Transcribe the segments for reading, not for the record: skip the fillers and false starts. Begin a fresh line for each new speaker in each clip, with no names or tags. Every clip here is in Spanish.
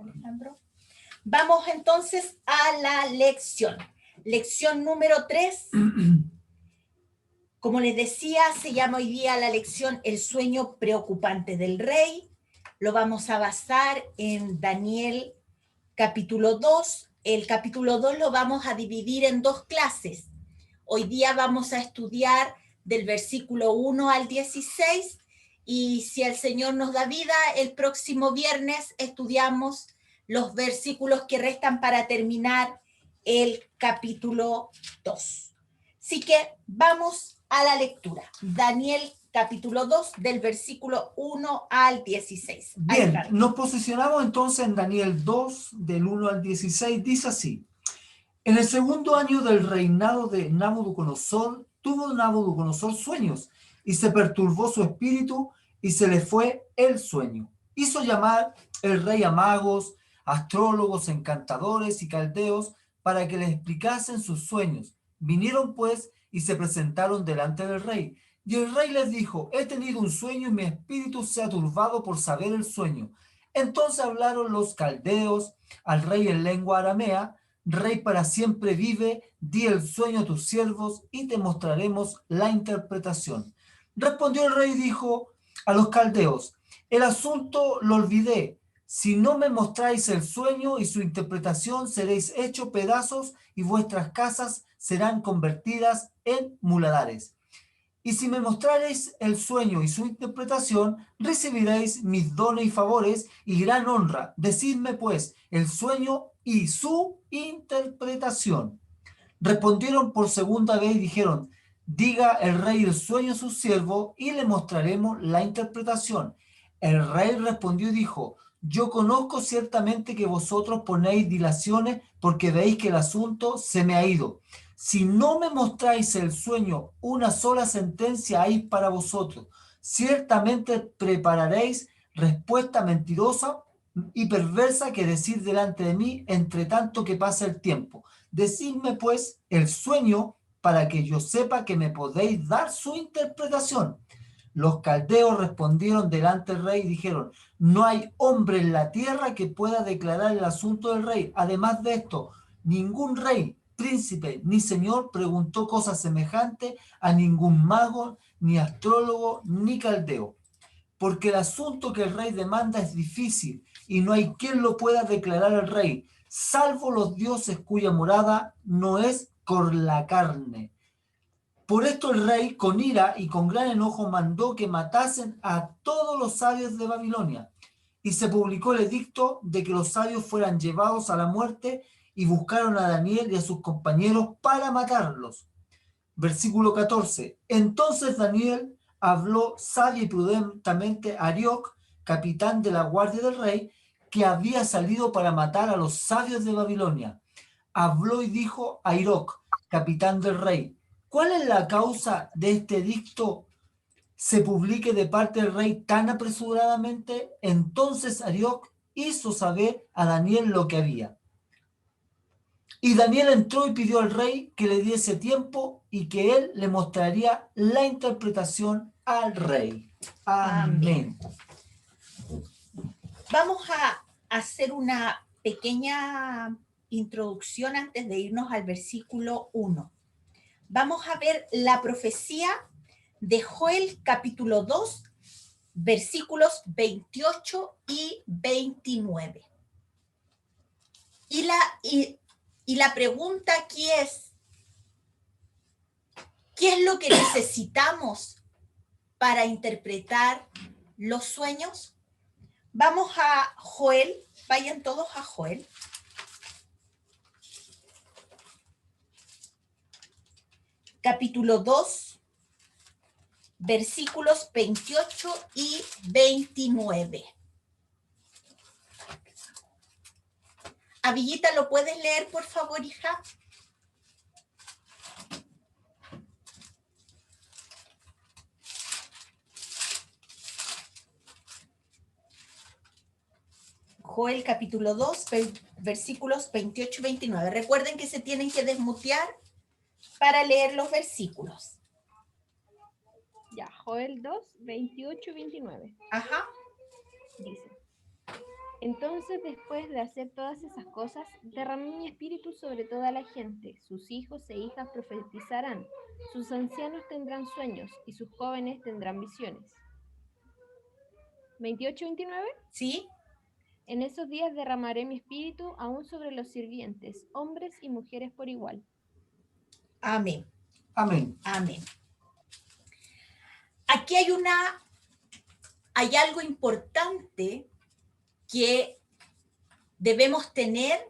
Alejandro. Vamos entonces a la lección. Lección número 3. Como les decía, se llama hoy día la lección El sueño preocupante del rey. Lo vamos a basar en Daniel capítulo 2. El capítulo 2 lo vamos a dividir en 2 clases. Hoy día vamos a estudiar del versículo 1 al 16 y si el Señor nos da vida, el próximo viernes estudiamos los versículos que restan para terminar el capítulo 2. Así que vamos a la lectura. Daniel capítulo 2 del versículo 1 al 16.
Bien, nos posicionamos entonces en Daniel 2 del 1 al 16. Dice así: en el segundo año del reinado de Nabucodonosor, tuvo Nabucodonosor sueños, y se perturbó su espíritu, y se le fue el sueño. Hizo llamar el rey a magos, astrólogos, encantadores y caldeos, para que les explicasen sus sueños. Vinieron pues, y se presentaron delante del rey. Y el rey les dijo: he tenido un sueño, y mi espíritu se ha turbado por saber el sueño. Entonces hablaron los caldeos al rey en lengua aramea: Rey, para siempre vive, di el sueño a tus siervos y te mostraremos la interpretación. Respondió el rey y dijo a los caldeos: el asunto lo olvidé. Si no me mostráis el sueño y su interpretación, seréis hechos pedazos y vuestras casas serán convertidas en muladares. Y si me mostrareis el sueño y su interpretación, recibiréis mis dones y favores y gran honra. Decidme pues el sueño y su interpretación. Respondieron por segunda vez y dijeron: diga el rey el sueño a su siervo y le mostraremos la interpretación. El rey respondió y dijo: yo conozco ciertamente que vosotros ponéis dilaciones porque veis que el asunto se me ha ido. Si no me mostráis el sueño, una sola sentencia hay para vosotros. Ciertamente prepararéis respuesta mentirosa y perversa que decir delante de mí, entre tanto que pasa el tiempo. Decidme pues el sueño para que yo sepa que me podéis dar su interpretación. Los caldeos respondieron delante del rey y dijeron: no hay hombre en la tierra que pueda declarar el asunto del rey. Además de esto, ningún rey, príncipe ni señor preguntó cosa semejante a ningún mago, ni astrólogo, ni caldeo. Porque el asunto que el rey demanda es difícil y no hay quien lo pueda declarar al rey, salvo los dioses cuya morada no es con la carne. Por esto el rey, con ira y con gran enojo, mandó que matasen a todos los sabios de Babilonia. Y se publicó el edicto de que los sabios fueran llevados a la muerte, y buscaron a Daniel y a sus compañeros para matarlos. Versículo 14. Entonces Daniel habló sabia y prudentemente a Arioc, capitán de la guardia del rey, que había salido para matar a los sabios de Babilonia. Habló y dijo a Arioc, capitán del rey: ¿cuál es la causa de este edicto se publique de parte del rey tan apresuradamente? Entonces Arioc hizo saber a Daniel lo que había. Y Daniel entró y pidió al rey que le diese tiempo y que él le mostraría la interpretación al rey. Amén.
Vamos a hacer una pequeña introducción antes de irnos al versículo 1. Vamos a ver la profecía de Joel capítulo 2, versículos 28 y 29. Y la pregunta aquí es: ¿qué es lo que necesitamos para interpretar los sueños? Vamos a Joel, vayan todos a Joel. Capítulo 2, versículos 28 y 29. Avillita, ¿lo puedes leer, por favor, hija? Joel capítulo 2, versículos 28 y 29. Recuerden que se tienen que desmutear para leer los versículos.
Ya, Joel 2, 28 y 29.
Ajá.
Dice: Entonces, después de hacer todas esas cosas, derramé mi espíritu sobre toda la gente. Sus hijos e hijas profetizarán, sus ancianos tendrán sueños y sus jóvenes tendrán visiones. 28-29.
¿Sí?
En esos días derramaré mi espíritu aún sobre los sirvientes, hombres y mujeres por igual.
Amén.
Amén.
Amén. Aquí hay algo importante que debemos tener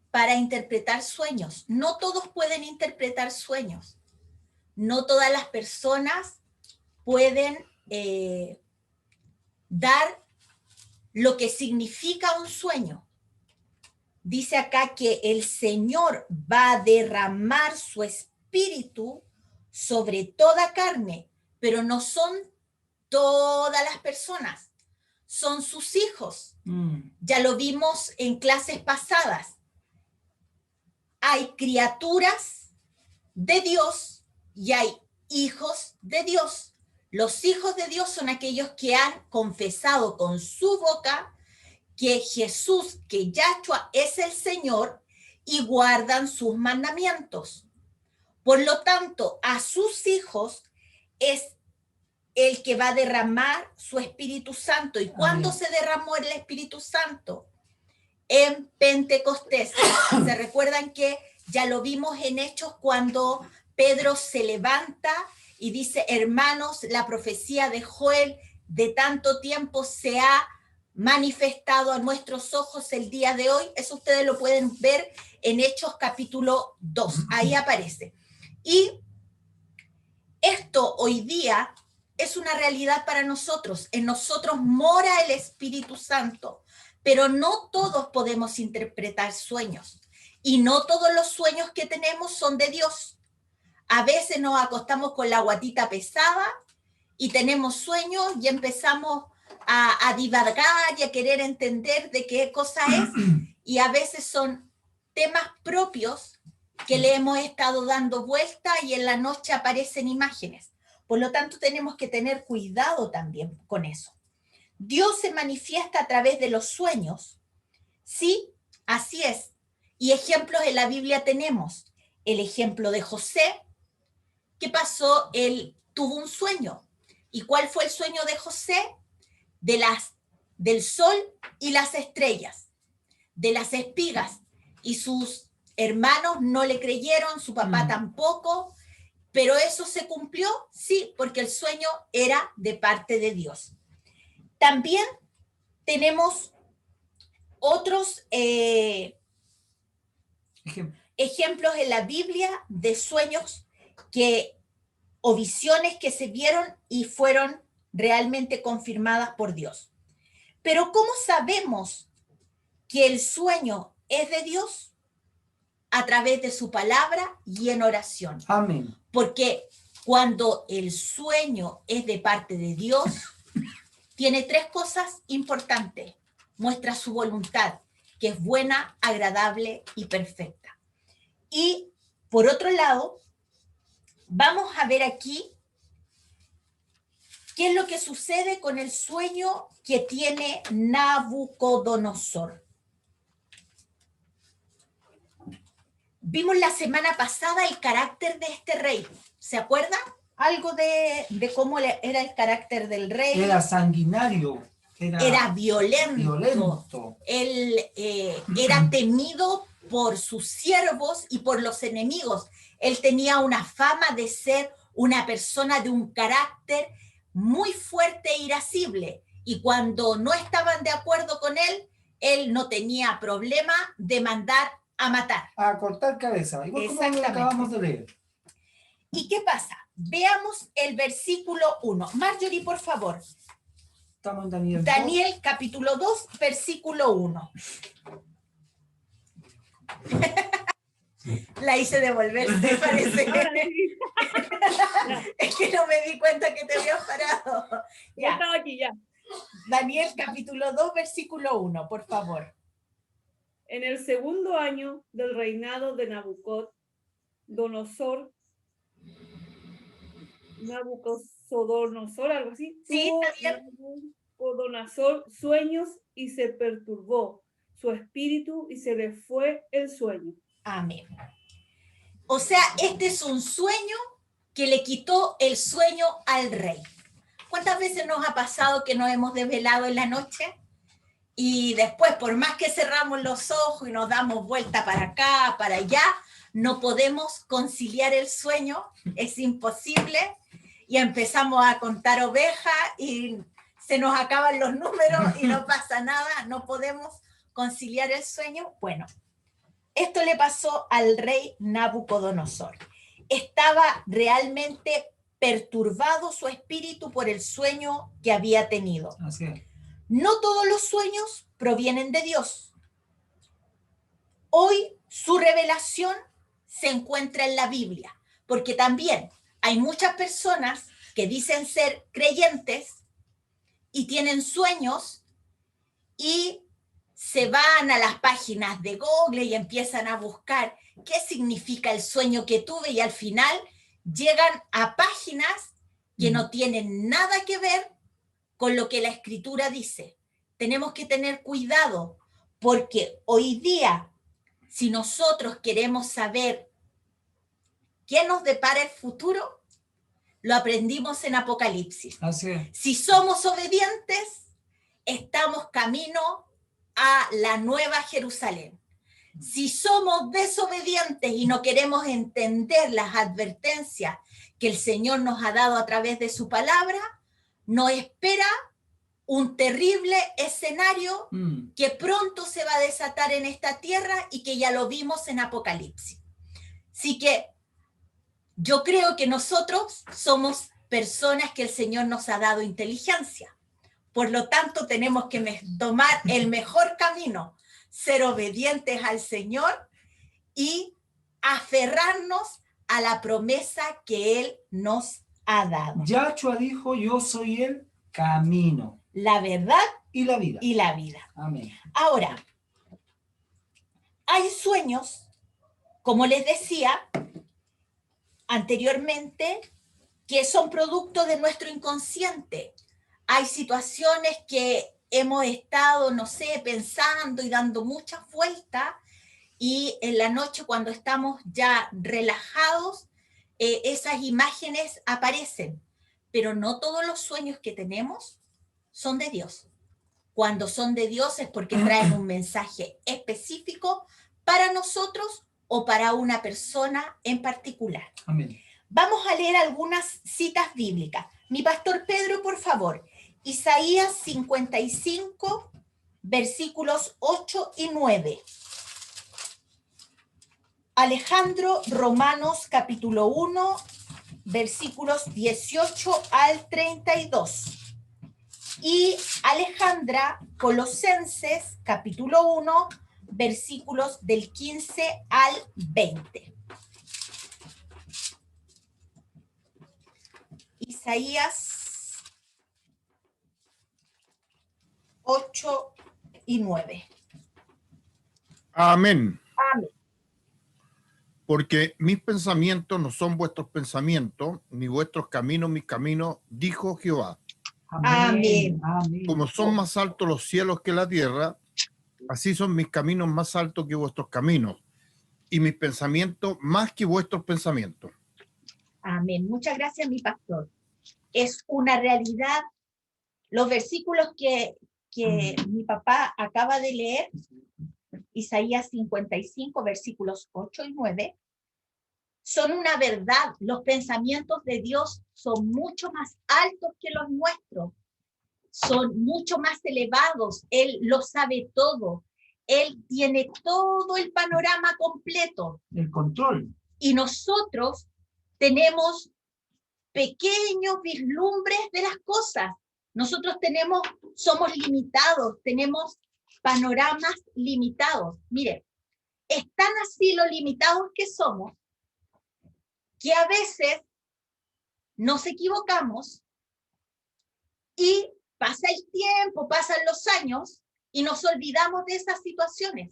para interpretar sueños. No todos pueden interpretar sueños. No todas las personas pueden dar lo que significa un sueño. Dice acá que el Señor va a derramar su espíritu sobre toda carne, pero no son todas las personas, son sus hijos. Ya lo vimos en clases pasadas. Hay criaturas de Dios y hay hijos de Dios. Los hijos de Dios son aquellos que han confesado con su boca que Jesús, que Yahshua es el Señor y guardan sus mandamientos. Por lo tanto, a sus hijos es el que va a derramar su Espíritu Santo. ¿Y cuándo se derramó el Espíritu Santo? En Pentecostés. ¿Se recuerdan que ya lo vimos en Hechos cuando Pedro se levanta y dice, hermanos, la profecía de Joel de tanto tiempo se ha manifestado a nuestros ojos el día de hoy? Eso ustedes lo pueden ver en Hechos capítulo 2, ahí aparece. Y esto hoy día es una realidad para nosotros. En nosotros mora el Espíritu Santo, pero no todos podemos interpretar sueños. Y no todos los sueños que tenemos son de Dios. A veces nos acostamos con la guatita pesada y tenemos sueños y empezamos a divagar y a querer entender de qué cosa es. Y a veces son temas propios que le hemos estado dando vuelta y en la noche aparecen imágenes. Por lo tanto, tenemos que tener cuidado también con eso. Dios se manifiesta a través de los sueños. Sí, así es. Y ejemplos en la Biblia tenemos. El ejemplo de José. ¿Qué pasó? Él tuvo un sueño. ¿Y cuál fue el sueño de José? Del sol y las estrellas, de las espigas. Y sus hermanos no le creyeron, su papá tampoco. ¿Pero eso se cumplió? Sí, porque el sueño era de parte de Dios. También tenemos otros ejemplos en la Biblia de sueños o visiones que se vieron y fueron realmente confirmadas por Dios. Pero ¿cómo sabemos que el sueño es de Dios? A través de su palabra y en oración.
Amén.
Porque cuando el sueño es de parte de Dios, tiene tres cosas importantes. Muestra su voluntad, que es buena, agradable y perfecta. Y por otro lado, vamos a ver aquí qué es lo que sucede con el sueño que tiene Nabucodonosor. Vimos la semana pasada el carácter de este rey. ¿Se acuerdan? Algo de cómo era el carácter del rey.
Era sanguinario.
Era violento. Él era temido por sus siervos y por los enemigos. Él tenía una fama de ser una persona de un carácter muy fuerte e irascible. Y cuando no estaban de acuerdo con él no tenía problema de mandar a matar.
A cortar cabeza, igual como lo acabamos de leer.
¿Y qué pasa? Veamos el versículo 1. Marjorie, por favor.
Estamos en Daniel 2.
Daniel capítulo 2, versículo 1. La hice devolverse, parece. Es que no me di cuenta que te habías parado.
Ya estaba aquí, ya.
Daniel capítulo 2, versículo 1, por favor.
En el segundo año del reinado de Nabucodonosor, algo así.
Sí,
Nabucodonosor sueños y se perturbó su espíritu y se le fue el sueño.
Amén. O sea, este es un sueño que le quitó el sueño al rey. ¿Cuántas veces nos ha pasado que nos hemos desvelado en la noche? Y después, por más que cerramos los ojos y nos damos vuelta para acá, para allá, no podemos conciliar el sueño, es imposible, y empezamos a contar ovejas y se nos acaban los números y no pasa nada, no podemos conciliar el sueño. Bueno, esto le pasó al rey Nabucodonosor. Estaba realmente perturbado su espíritu por el sueño que había tenido.
Así es.
No todos los sueños provienen de Dios. Hoy su revelación se encuentra en la Biblia, porque también hay muchas personas que dicen ser creyentes y tienen sueños y se van a las páginas de Google y empiezan a buscar qué significa el sueño que tuve y al final llegan a páginas que no tienen nada que ver con lo que la Escritura dice. Tenemos que tener cuidado porque hoy día, si nosotros queremos saber qué nos depara el futuro, lo aprendimos en Apocalipsis.
Así es.
Si somos obedientes, estamos camino a la nueva Jerusalén. Si somos desobedientes y no queremos entender las advertencias que el Señor nos ha dado a través de su palabra, nos espera un terrible escenario que pronto se va a desatar en esta tierra y que ya lo vimos en Apocalipsis. Así que yo creo que nosotros somos personas que el Señor nos ha dado inteligencia. Por lo tanto, tenemos que tomar el mejor camino, ser obedientes al Señor y aferrarnos a la promesa que Él nos ha dado.
Yahshua dijo, yo soy el camino,
la verdad
y la vida.
Y la vida.
Amén.
Ahora, hay sueños, como les decía anteriormente, que son producto de nuestro inconsciente. Hay situaciones que hemos estado, no sé, pensando y dando muchas vueltas, y en la noche cuando estamos ya relajados, esas imágenes aparecen. Pero no todos los sueños que tenemos son de Dios. Cuando son de Dios es porque traen un mensaje específico para nosotros o para una persona en particular.
Amén.
Vamos a leer algunas citas bíblicas. Mi pastor Pedro, por favor. Isaías 55, versículos 8 y 9. Alejandro, Romanos capítulo 1, versículos 18 al 32. Y Alejandra, Colosenses capítulo 1, versículos del 15 al 20. Isaías 8 y 9.
Amén.
Amén.
Porque mis pensamientos no son vuestros pensamientos, ni vuestros caminos mis caminos, dijo Jehová.
Amén.
Amén.
Como son más altos los cielos que la tierra, así son mis caminos más altos que vuestros caminos, y mis pensamientos más que vuestros pensamientos.
Amén. Muchas gracias, mi pastor. Es una realidad. Los versículos que mi papá acaba de leer, Isaías 55, versículos 8 y 9, son una verdad. Los pensamientos de Dios son mucho más altos que los nuestros. Son mucho más elevados. Él lo sabe todo. Él tiene todo el panorama completo.
El control.
Y nosotros tenemos pequeños vislumbres de las cosas. Nosotros somos limitados, tenemos panoramas limitados. Mire, es tan así lo limitados que somos, que a veces nos equivocamos y pasa el tiempo, pasan los años y nos olvidamos de esas situaciones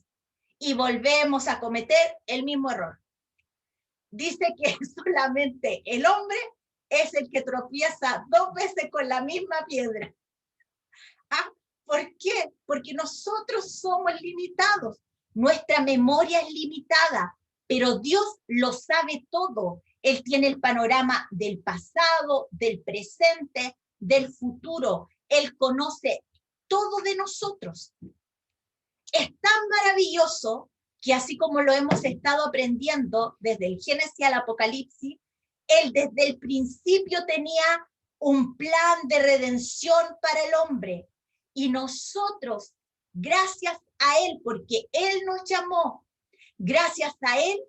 y volvemos a cometer el mismo error. Dice que solamente el hombre es el que tropieza 2 veces con la misma piedra. ¿Por qué? Porque nosotros somos limitados. Nuestra memoria es limitada, pero Dios lo sabe todo. Él tiene el panorama del pasado, del presente, del futuro. Él conoce todo de nosotros. Es tan maravilloso que así como lo hemos estado aprendiendo desde el Génesis al Apocalipsis, Él desde el principio tenía un plan de redención para el hombre. Y nosotros, gracias a Él, porque Él nos llamó, gracias a Él,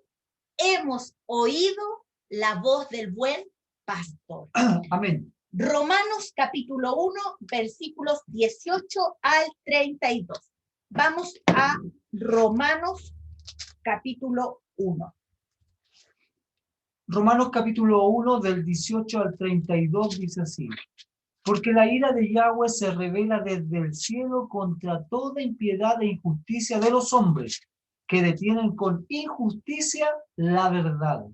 hemos oído la voz del buen pastor.
Amén.
Romanos capítulo 1, versículos 18 al 32. Vamos a Romanos capítulo 1.
Romanos capítulo 1 del 18 al 32 dice así: porque la ira de Yahweh se revela desde el cielo contra toda impiedad e injusticia de los hombres, que detienen con injusticia la verdad.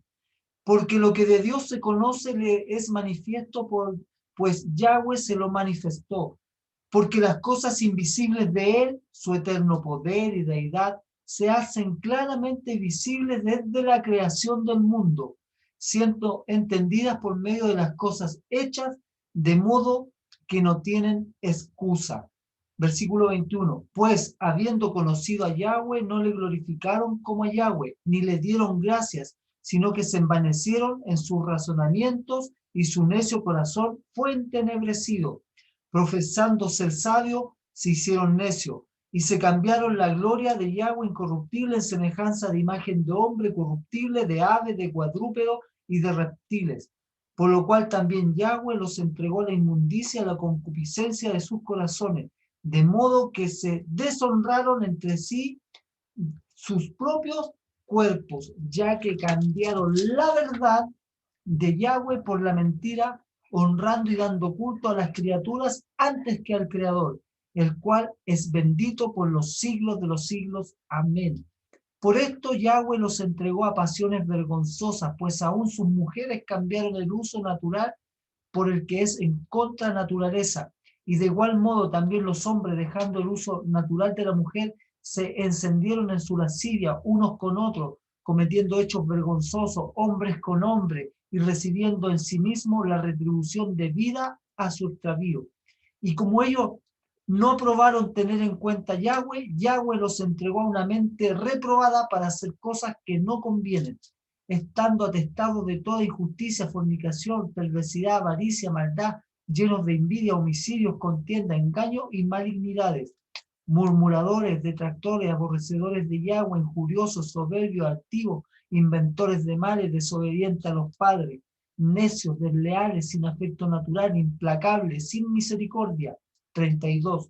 Porque lo que de Dios se conoce le es manifiesto, pues Yahweh se lo manifestó. Porque las cosas invisibles de Él, su eterno poder y deidad, se hacen claramente visibles desde la creación del mundo, siendo entendidas por medio de las cosas hechas, de modo que no tienen excusa. Versículo 21. Pues, habiendo conocido a Yahweh, no le glorificaron como a Yahweh, ni le dieron gracias, sino que se envanecieron en sus razonamientos, y su necio corazón fue entenebrecido. Profesándose el sabio, se hicieron necio, y se cambiaron la gloria de Yahweh incorruptible en semejanza de imagen de hombre corruptible, de ave, de cuadrúpedo y de reptiles. Por lo cual también Yahweh los entregó a la inmundicia, a la concupiscencia de sus corazones, de modo que se deshonraron entre sí sus propios cuerpos, ya que cambiaron la verdad de Yahweh por la mentira, honrando y dando culto a las criaturas antes que al Creador, el cual es bendito por los siglos de los siglos. Amén. Por esto Yahweh los entregó a pasiones vergonzosas, pues aún sus mujeres cambiaron el uso natural por el que es en contra naturaleza. Y de igual modo también los hombres, dejando el uso natural de la mujer, se encendieron en su lascivia unos con otros, cometiendo hechos vergonzosos, hombres con hombres, y recibiendo en sí mismo la retribución debida a su extravío. Y como ellos no aprobaron tener en cuenta a Yahweh, Yahweh los entregó a una mente reprobada para hacer cosas que no convienen, estando atestados de toda injusticia, fornicación, perversidad, avaricia, maldad, llenos de envidia, homicidios, contienda, engaño y malignidades, murmuradores, detractores, aborrecedores de Yahweh, injuriosos, soberbios, altivos, inventores de males, desobedientes a los padres, necios, desleales, sin afecto natural, implacables, sin misericordia. 32.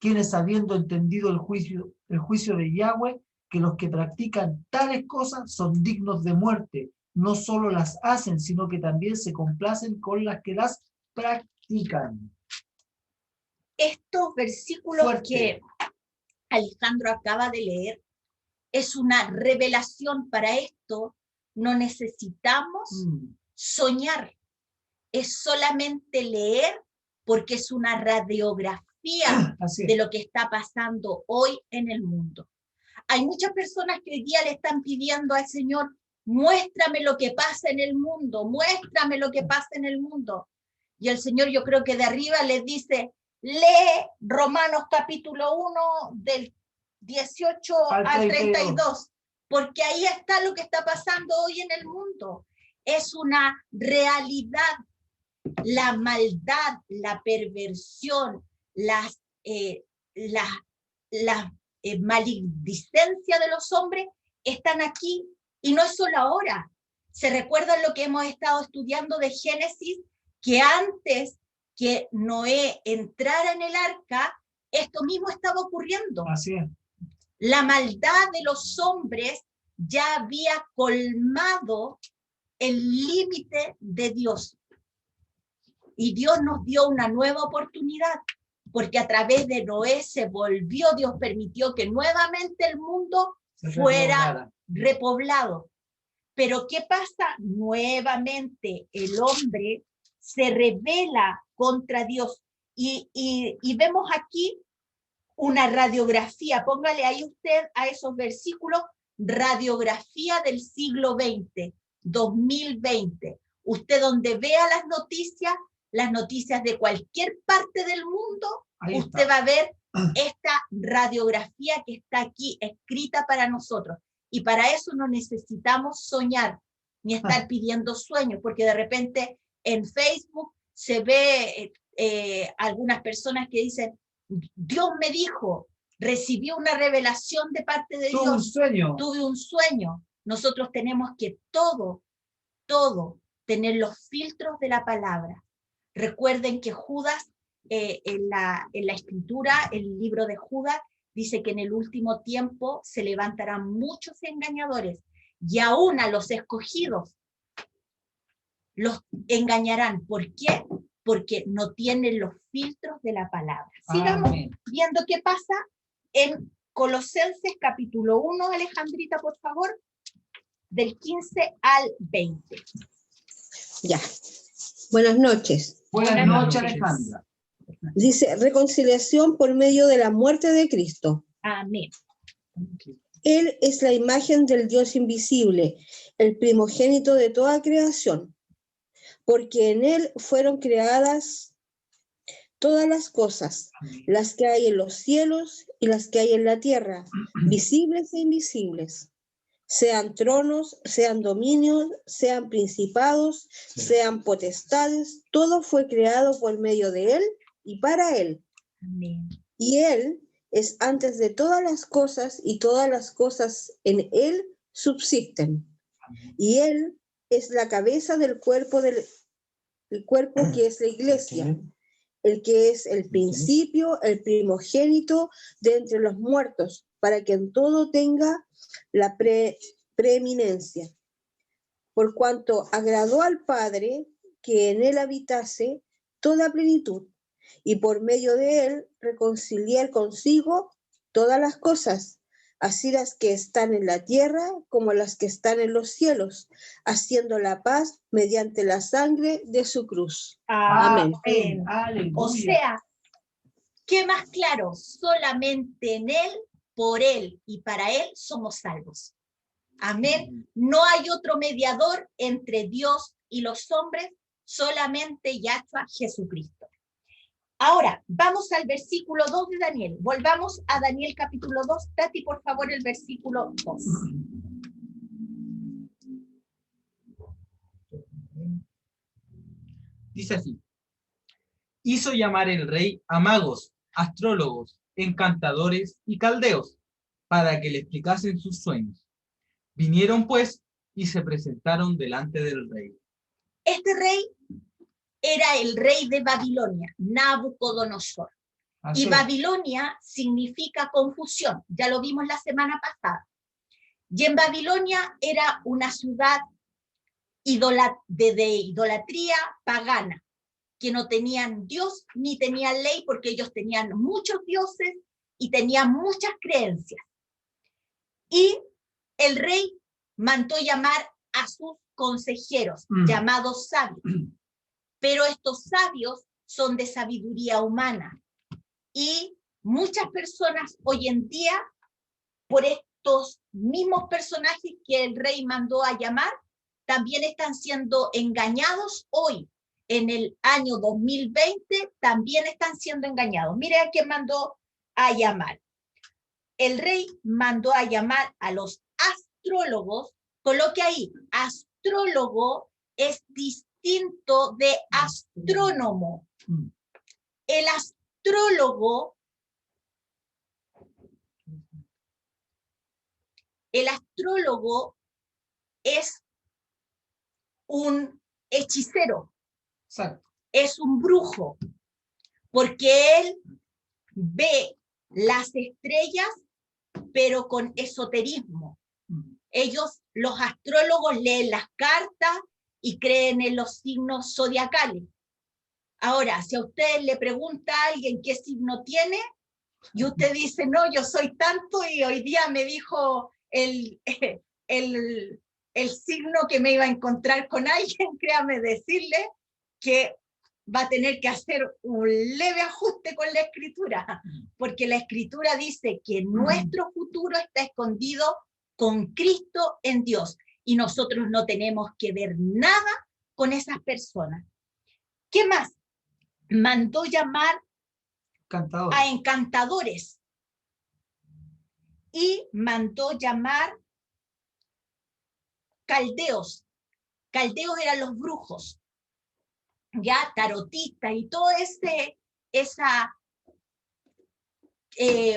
Quienes, habiendo entendido el juicio de Yahweh, que los que practican tales cosas son dignos de muerte, no solo las hacen, sino que también se complacen con las que las practican.
Estos versículos
Fuerte.
que Alejandro acaba de leer es una revelación. Para esto no necesitamos soñar, es solamente leer, porque es una radiografía de lo que está pasando hoy en el mundo. Hay muchas personas que hoy día le están pidiendo al Señor: muéstrame lo que pasa en el mundo, muéstrame lo que pasa en el mundo. Y el Señor, yo creo que de arriba les dice: lee Romanos capítulo 1 del 18 al 32, porque ahí está lo que está pasando hoy en el mundo. Es una realidad. La maldad, la perversión, la maledicencia de los hombres están aquí, y no es solo ahora. ¿Se recuerdan lo que hemos estado estudiando de Génesis? Que antes que Noé entrara en el arca, esto mismo estaba ocurriendo.
Así es.
La maldad de los hombres ya había colmado el límite de Dios. Y Dios nos dio una nueva oportunidad, porque a través de Noé se volvió, Dios permitió que nuevamente el mundo fuera repoblado. Pero ¿qué pasa? Nuevamente el hombre se rebela contra Dios. Y vemos aquí una radiografía, póngale ahí usted a esos versículos, radiografía del siglo XX, 2020. Usted donde vea las noticias de cualquier parte del mundo,
Ahí
usted
está.
va a ver esta radiografía que está aquí escrita para nosotros. Y para eso no necesitamos soñar, ni estar pidiendo sueños, porque de repente en Facebook se ve algunas personas que dicen, Dios me dijo, recibí una revelación de parte de
Tuve un
Dios,
sueño.
tuve un sueño. Nosotros tenemos que todo tener los filtros de la palabra. Recuerden que Judas, en la escritura, el libro de Judas, dice que en el último tiempo se levantarán muchos engañadores, y aún a los escogidos los engañarán. ¿Por qué? Porque no tienen los filtros de la palabra. Sigamos viendo qué pasa en Colosenses capítulo 1, Alejandrita, por favor, del 15 al 20.
Ya. Buenas noches.
Buenas noches, Alejandra.
Dice, reconciliación por medio de la muerte de Cristo.
Amén.
Él es la imagen del Dios invisible, el primogénito de toda creación, porque en él fueron creadas todas las cosas, las que hay en los cielos y las que hay en la tierra, visibles e invisibles. Sean tronos, sean dominios, sean principados, sean potestades, todo fue creado por medio de él y para él.
Amén.
Y él es antes de todas las cosas, y todas las cosas en él subsisten. Y él es la cabeza del cuerpo que es la iglesia, el que es el principio, el primogénito de entre los muertos, para que en todo tenga la preeminencia. Por cuanto agradó al Padre que en él habitase toda plenitud, y por medio de él reconciliar consigo todas las cosas, así las que están en la tierra como las que están en los cielos, haciendo la paz mediante la sangre de su cruz.
Amén.
Aleluya.
O sea, ¿qué más claro? Solamente en él, por él y para él somos salvos. Amén. No hay otro mediador entre Dios y los hombres, solamente Yahshua Jesucristo. Ahora, vamos al versículo 2 de Daniel. Volvamos a Daniel capítulo 2. Tati, por favor, el versículo 2.
Dice así: hizo llamar el rey a magos, astrólogos, encantadores y caldeos, para que le explicasen sus sueños. Vinieron pues y se presentaron delante del rey.
Este rey era el rey de Babilonia, Nabucodonosor. Y Babilonia significa confusión, ya lo vimos la semana pasada. Y en Babilonia era una ciudad de idolatría pagana, que no tenían Dios ni tenían ley, porque ellos tenían muchos dioses y tenían muchas creencias. Y el rey mandó llamar a sus consejeros, llamados sabios. Pero estos sabios son de sabiduría humana. Y muchas personas hoy en día, por estos mismos personajes que el rey mandó a llamar, también están siendo engañados hoy. En el año 2020 también están siendo engañados. Mire a quién mandó a llamar. El rey mandó a llamar a los astrólogos. Coloque ahí, astrólogo es distinto de astrónomo. El astrólogo es un hechicero.
Exacto.
Es un brujo, porque él ve las estrellas, pero con esoterismo. Ellos, los astrólogos, leen las cartas y creen en los signos zodiacales. Ahora, si a usted le pregunta a alguien qué signo tiene, y usted dice, no, yo soy tanto, y hoy día me dijo el signo que me iba a encontrar con alguien, créame decirle que va a tener que hacer un leve ajuste con la escritura, porque la escritura dice que nuestro futuro está escondido con Cristo en Dios, y nosotros no tenemos que ver nada con esas personas. ¿Qué más? Mandó llamar
Cantador.
a encantadores y mandó llamar caldeos. Caldeos eran los brujos, ya tarotistas y toda esa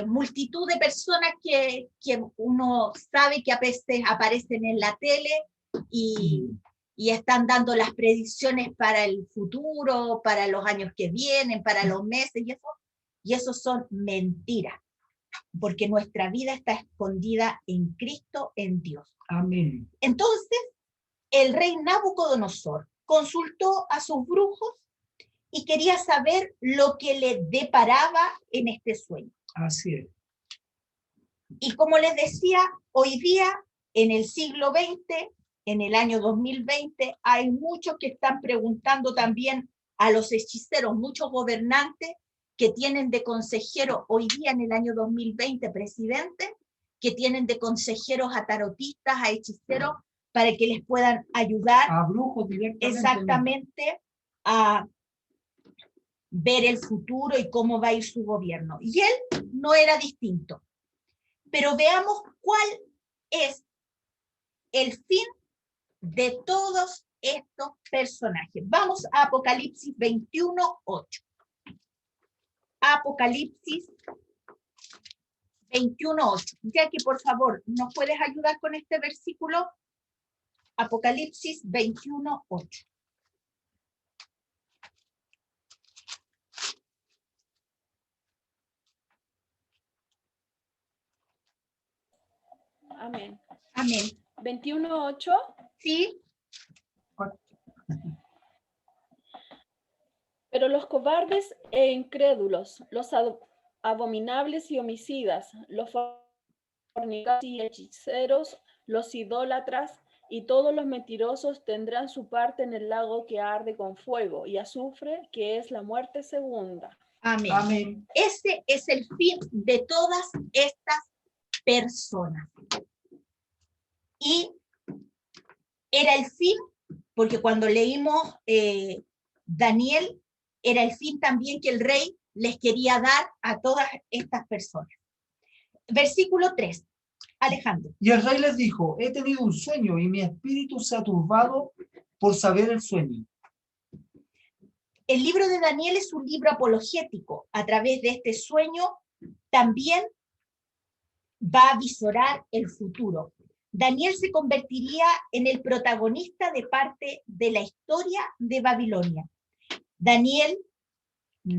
multitud de personas que uno sabe que a veces aparecen en la tele y están dando las predicciones para el futuro, para los años que vienen, para los meses, y eso son mentiras, porque nuestra vida está escondida en Cristo, en Dios.
Amén.
Entonces, el rey Nabucodonosor consultó a sus brujos y quería saber lo que le deparaba en este sueño.
Así es.
Y como les decía, hoy día, en el siglo XX, en el año 2020, hay muchos que están preguntando también a los hechiceros, muchos gobernantes que tienen de consejero hoy día en el año 2020, presidentes, que tienen de consejeros a tarotistas, a hechiceros, para que les puedan ayudar
A brujos directamente.
exactamente a ver el futuro y cómo va a ir su gobierno. Y él no era distinto. Pero veamos cuál es el fin de todos estos personajes. Vamos a Apocalipsis 21:8. Apocalipsis 21:8. Jackie, por favor, ¿nos puedes ayudar con este versículo? Apocalipsis 21:8.
Amén.
Amén.
21:8.
¿Sí?
Pero los cobardes e incrédulos, los abominables y homicidas, los fornicarios y hechiceros, los idólatras y todos los mentirosos tendrán su parte en el lago que arde con fuego y azufre, que es la muerte segunda.
Amén.
Amén.
Ese es el fin de todas estas personas. Y era el fin, porque cuando leímos Daniel, era el fin también que el rey les quería dar a todas estas personas. Versículo 3. Alejandro.
Y el rey les dijo, he tenido un sueño y mi espíritu se ha turbado por saber el sueño.
El libro de Daniel es un libro apologético. A través de este sueño también va a visorar el futuro. Daniel se convertiría en el protagonista de parte de la historia de Babilonia. Daniel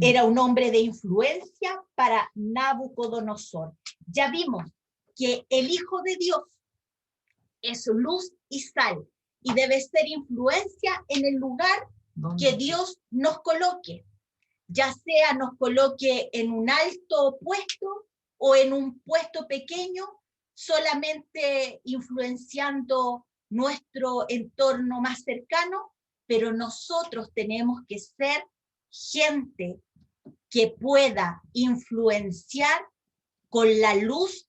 era un hombre de influencia para Nabucodonosor. Ya vimos que el Hijo de Dios es luz y sal y debe ser influencia en el lugar que Dios nos coloque, ya sea nos coloque en un alto puesto o en un puesto pequeño, solamente influenciando nuestro entorno más cercano, pero nosotros tenemos que ser gente que pueda influenciar con la luz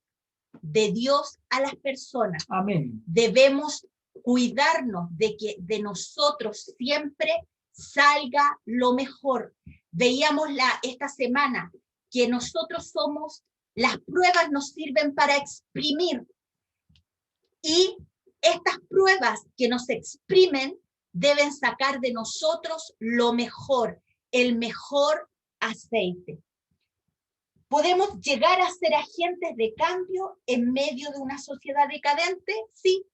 de Dios a las personas.
Amén.
Debemos cuidarnos de que de nosotros siempre salga lo mejor. Veíamos esta semana que nosotros somos, las pruebas nos sirven para exprimir, y estas pruebas que nos exprimen deben sacar de nosotros lo mejor, el mejor aceite. ¿Podemos llegar a ser agentes de cambio en medio de una sociedad decadente? Sí,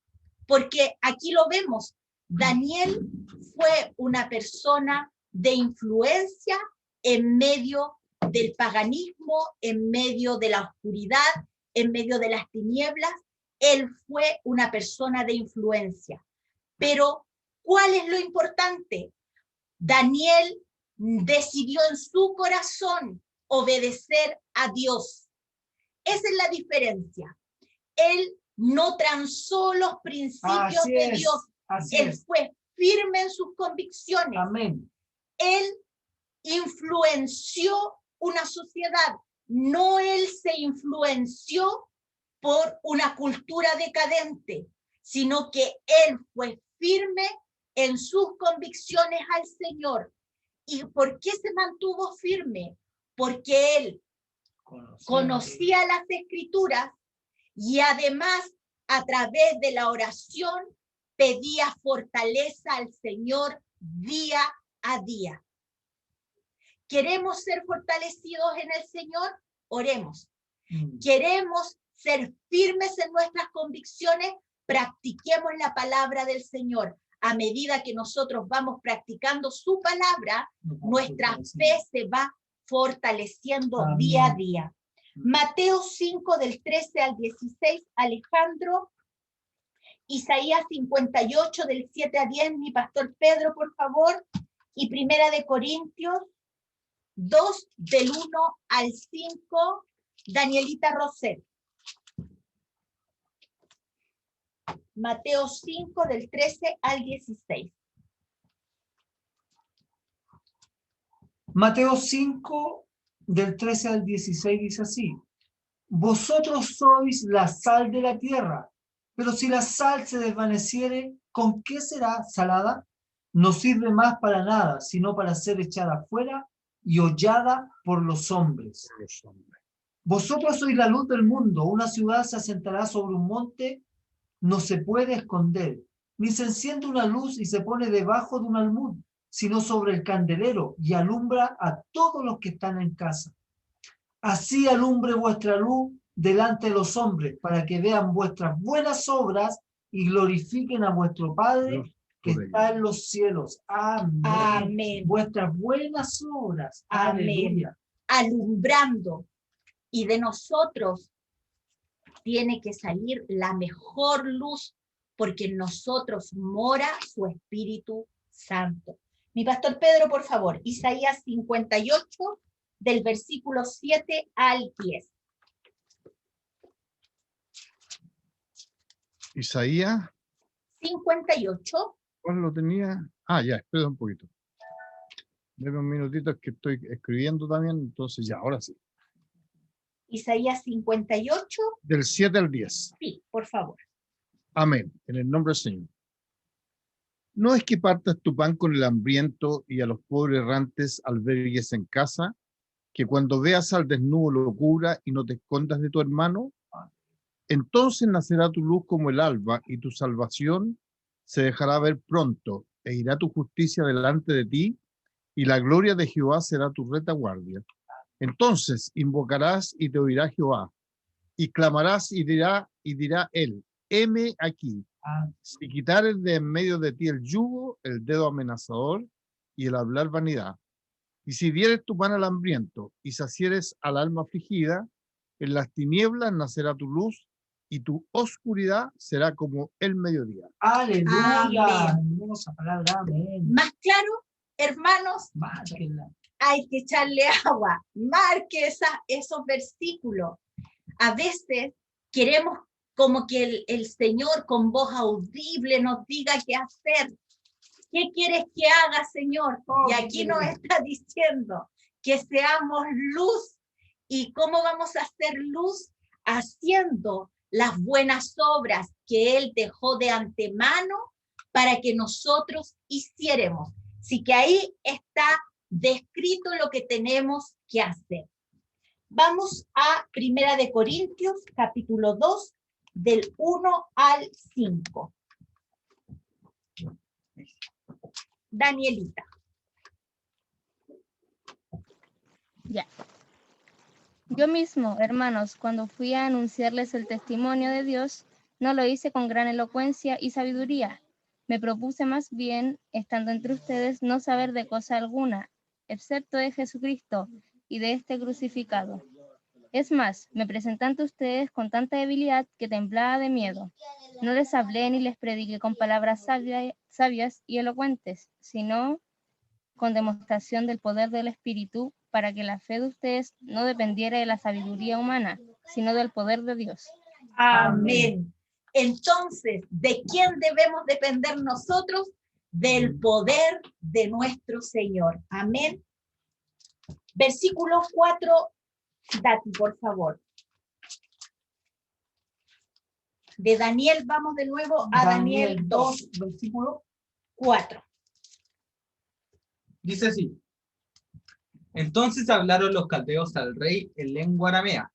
porque aquí lo vemos. Daniel fue una persona de influencia en medio del paganismo, en medio de la oscuridad, en medio de las tinieblas. Él fue una persona de influencia. Pero, ¿cuál es lo importante? Daniel decidió en su corazón obedecer a Dios. Esa es la diferencia. Él no transó los principios de Dios. Él fue firme en sus convicciones.
Amén.
Él influenció una sociedad. No él se influenció por una cultura decadente, sino que él fue firme en sus convicciones al Señor. ¿Y por qué se mantuvo firme? Porque él conocía las Escrituras y además a través de la oración pedía fortaleza al Señor día a día. ¿Queremos ser fortalecidos en el Señor? Oremos. ¿Queremos ser firmes en nuestras convicciones? Practiquemos la palabra del Señor. A medida que nosotros vamos practicando su palabra, nuestra fe se va fortaleciendo día a día. Mateo 5 del 13 al 16, Alejandro. Isaías 58 del 7 a 10, mi pastor Pedro, por favor. Y Primera de Corintios 2 del 1 al 5, Danielita Rosel. Mateo 5 del 13 al 16.
Mateo 5 del 13 al 16 dice así: vosotros sois la sal de la tierra, pero si la sal se desvaneciere, ¿con qué será salada? No sirve más para nada, sino para ser echada fuera y hollada por los hombres. Vosotros sois la luz del mundo. Una ciudad se asentará sobre un monte, no se puede esconder, ni se enciende una luz y se pone debajo de un almud, sino sobre el candelero, y alumbra a todos los que están en casa. Así alumbre vuestra luz delante de los hombres, para que vean vuestras buenas obras y glorifiquen a vuestro Padre que está en los cielos. Amén.
Amén.
Vuestras buenas obras.
Amén.
Aleluya.
Alumbrando. Y de nosotros tiene que salir la mejor luz, porque en nosotros mora su Espíritu Santo. Mi pastor Pedro, por favor, Isaías 58, del versículo 7 al 10.
Isaías.
58.
¿Cuál lo tenía? Ah, ya, espera un poquito. Deme un minutito, es que estoy escribiendo también, entonces ya, ahora sí.
Isaías 58.
Del 7 al 10.
Sí, por favor.
Amén, en el nombre del Señor. No es que partas tu pan con el hambriento y a los pobres errantes albergues en casa, que cuando veas al desnudo lo cubra y no te escondas de tu hermano. Entonces nacerá tu luz como el alba y tu salvación se dejará ver pronto, e irá tu justicia delante de ti, y la gloria de Jehová será tu retaguardia. Entonces invocarás y te oirá Jehová, y clamarás y dirá él: heme aquí. Si quitares de en medio de ti el yugo, el dedo amenazador y el hablar vanidad, y si dieres tu pan al hambriento y sacieres al alma afligida, en las tinieblas nacerá tu luz, y tu oscuridad será como el mediodía.
Aleluya.
Amén.
Hermosa palabra. Amén.
Más claro, hermanos,
Márquenla.
hay que echarle agua. Marque esos versículos. A veces queremos como que el Señor con voz audible nos diga qué hacer. ¿Qué quieres que haga, Señor? Y aquí nos está diciendo que seamos luz. ¿Y cómo vamos a hacer luz? Haciendo las buenas obras que Él dejó de antemano para que nosotros hiciéramos. Así que ahí está descrito lo que tenemos que hacer. Vamos a Primera de Corintios, capítulo 2, del 1 al 5. Danielita.
Ya. Yo mismo, hermanos, cuando fui a anunciarles el testimonio de Dios, no lo hice con gran elocuencia y sabiduría. Me propuse más bien, estando entre ustedes, no saber de cosa alguna, excepto de Jesucristo y de este crucificado. Es más, me presenté ante ustedes con tanta debilidad que temblaba de miedo. No les hablé ni les prediqué con palabras sabias y elocuentes, sino con demostración del poder del Espíritu, para que la fe de ustedes no dependiera de la sabiduría humana, sino del poder de Dios.
Amén. Entonces, ¿de quién debemos depender nosotros? Del poder de nuestro Señor. Amén. Versículo 4, Dati, por favor. De Daniel vamos de nuevo a Daniel 2,
versículo
4.
Dice así. Entonces hablaron los caldeos al rey en lengua aramea.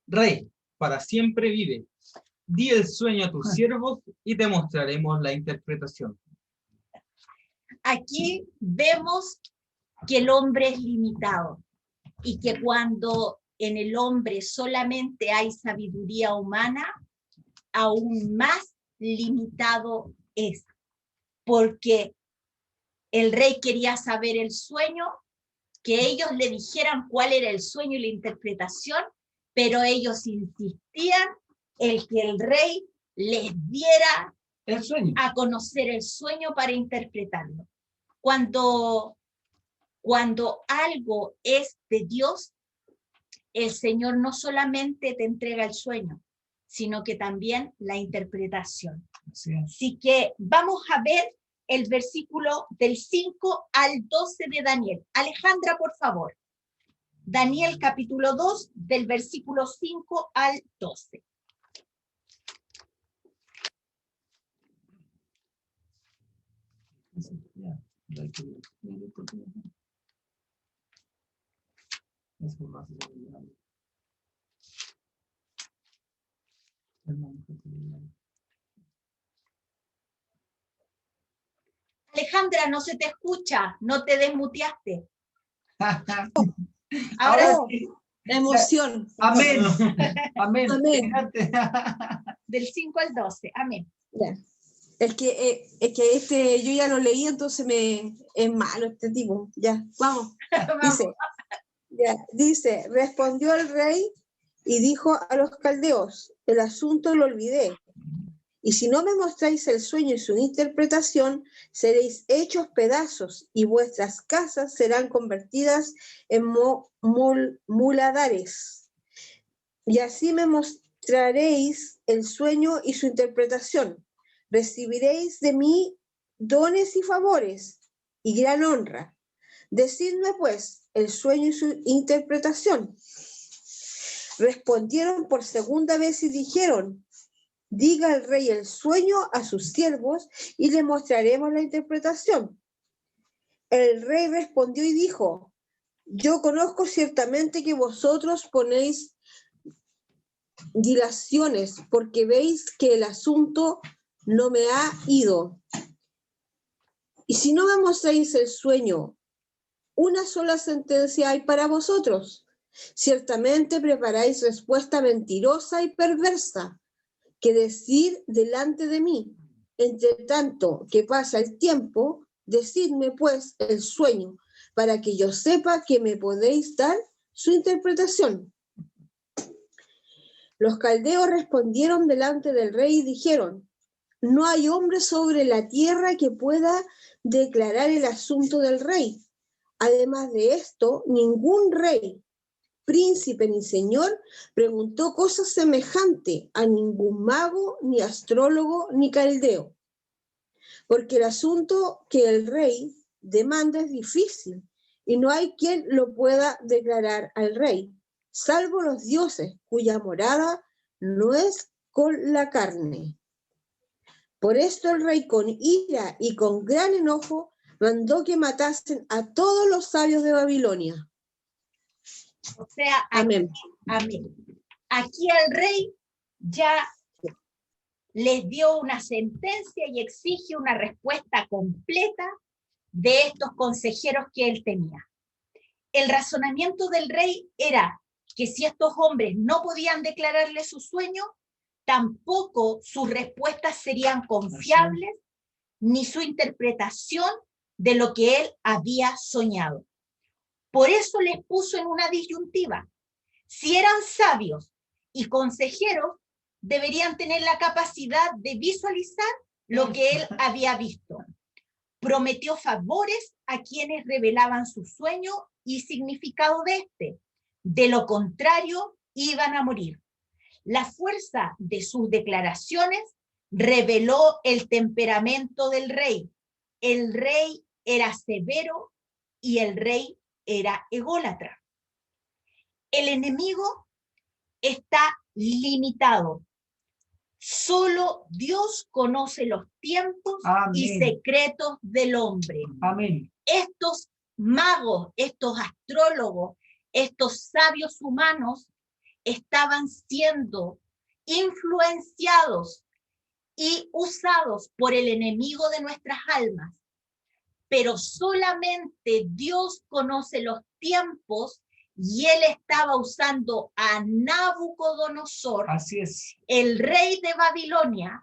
Rey, para siempre vive. Di el sueño a tus siervos y te mostraremos la interpretación.
Aquí vemos que el hombre es limitado y que cuando en el hombre solamente hay sabiduría humana, aún más limitado es, porque el rey quería saber el sueño, que ellos le dijeran cuál era el sueño y la interpretación, pero ellos insistían en que el rey les diera
el sueño.
a conocer el sueño para interpretarlo. Cuando algo es de Dios, el Señor no solamente te entrega el sueño, sino que también la interpretación. Así que vamos a ver el versículo del 5 al 12 de Daniel. Alejandra, por favor. Daniel capítulo 2, del versículo 5 al 12. Alejandra, no se te escucha, no te desmuteaste. Ahora sí,
La emoción.
Amén. Amén.
Amén.
del 5 al 12, amén.
Ya. Es que este yo ya lo leí, entonces es malo este tipo. Ya, vamos. Dice, respondió el rey y dijo a los caldeos, el asunto lo olvidé. Y si no me mostráis el sueño y su interpretación, seréis hechos pedazos y vuestras casas serán convertidas en muladares. Y así me mostraréis el sueño y su interpretación. Recibiréis de mí dones y favores y gran honra. Decidme pues el sueño y su interpretación. Respondieron por segunda vez y dijeron, diga el rey el sueño a sus siervos y le mostraremos la interpretación. El rey respondió y dijo, yo conozco ciertamente que vosotros ponéis dilaciones porque veis que el asunto no me ha ido. Y si no me mostráis el sueño, una sola sentencia hay para vosotros. Ciertamente preparáis respuesta mentirosa y perversa que decir delante de mí. Entre tanto que pasa el tiempo, decidme pues el sueño, para que yo sepa que me podéis dar su interpretación. Los caldeos respondieron delante del rey y dijeron, no hay hombre sobre la tierra que pueda declarar el asunto del rey. Además de esto, ningún rey, príncipe ni señor preguntó cosa semejante a ningún mago, ni astrólogo, ni caldeo. Porque el asunto que el rey demanda es difícil y no hay quien lo pueda declarar al rey, salvo los dioses, cuya morada no es con la carne. Por esto el rey con ira y con gran enojo mandó que matasen a todos los sabios de Babilonia.
O sea, aquí, amén. Aquí el rey ya les dio una sentencia y exige una respuesta completa de estos consejeros que él tenía. El razonamiento del rey era que si estos hombres no podían declararle su sueño, tampoco sus respuestas serían confiables, ni su interpretación de lo que él había soñado. Por eso les puso en una disyuntiva. Si eran sabios y consejeros, deberían tener la capacidad de visualizar lo que él había visto. Prometió favores a quienes revelaban su sueño y significado de este. De lo contrario, iban a morir. La fuerza de sus declaraciones reveló el temperamento del rey. El rey era severo y el rey era ególatra. El enemigo está limitado. Solo Dios conoce los tiempos y
Amén.
secretos del hombre.
Amén.
Estos magos, estos astrólogos, estos sabios humanos estaban siendo influenciados y usados por el enemigo de nuestras almas. Pero solamente Dios conoce los tiempos y él estaba usando a Nabucodonosor,
Así es.
el rey de Babilonia,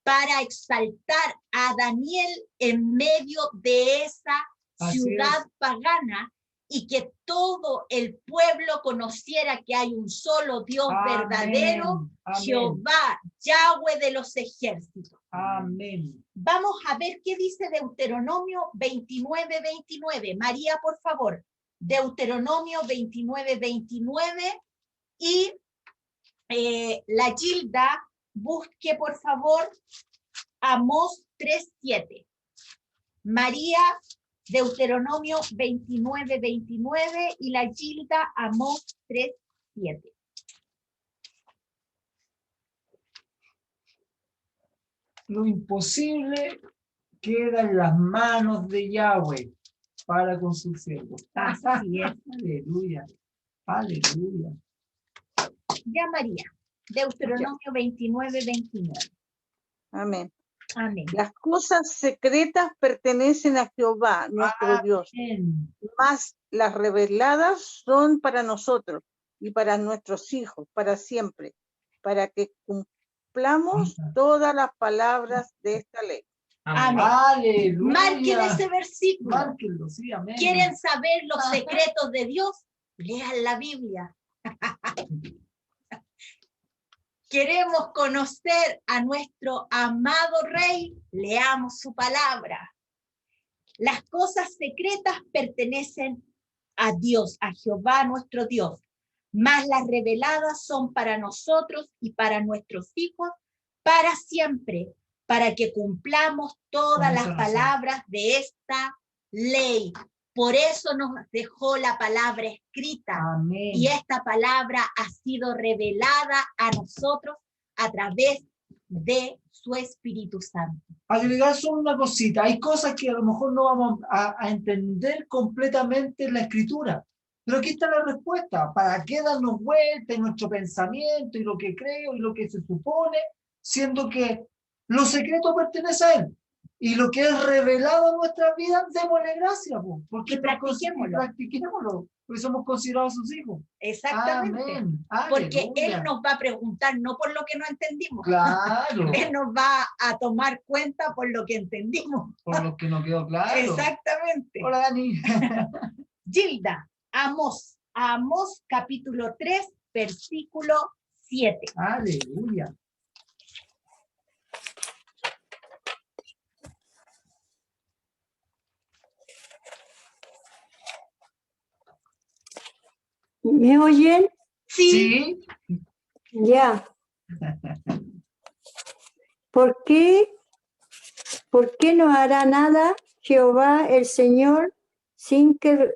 para exaltar a Daniel en medio de esa
Así
ciudad
es.
pagana y que todo el pueblo conociera que hay un solo Dios
Amén.
verdadero,
Amén.
Jehová, Yahweh de los ejércitos.
Amén.
Vamos a ver qué dice Deuteronomio 29:29. María, por favor. Deuteronomio 29:29 y la Gilda busque, por favor, Amós 3:7. María, Deuteronomio 29:29 y la Gilda, Amós 3:7.
Lo imposible queda en las manos de Yahweh para con sus siervos.
Así es.
Aleluya. Aleluya.
Ya María, Deuteronomio 29:29.
Amén.
Amén.
Las cosas secretas pertenecen a Jehová, nuestro Dios,
Amén.
mas las reveladas son para nosotros y para nuestros hijos, para siempre, para que cumplamos todas las palabras de esta ley.
Amén.
Aleluya.
Marquen ese versículo.
Márquenlo, sí, amén.
¿Quieren saber los secretos de Dios? Lean la Biblia. ¿Queremos conocer a nuestro amado Rey? Leamos su palabra. Las cosas secretas pertenecen a Dios, a Jehová nuestro Dios, mas las reveladas son para nosotros y para nuestros hijos para siempre, para que cumplamos todas las palabras de esta ley. Por eso nos dejó la palabra escrita.
Amén.
Y esta palabra ha sido revelada a nosotros a través de su Espíritu Santo.
Agregar solo una cosita. Hay cosas que a lo mejor no vamos a entender completamente en la Escritura. Pero aquí está la respuesta. ¿Para qué darnos vuelta en nuestro pensamiento y lo que creo y lo que se supone, siendo que lo secreto pertenece a Él? Y lo que es revelado en nuestras vidas, démosle gracias, porque
Y practiquémoslo.
practiquémoslo, porque somos considerados sus hijos.
Exactamente.
Amén.
Porque
Aleluya.
Él nos va a preguntar no por lo que no entendimos.
Claro.
Él nos va a tomar cuenta por lo que entendimos.
Por lo que no quedó claro.
Exactamente.
Hola, Dani.
Gilda, Amós capítulo 3, versículo 7.
Aleluya.
¿Me oyen?
Sí.
Ya. ¿Por qué no hará nada Jehová el Señor sin que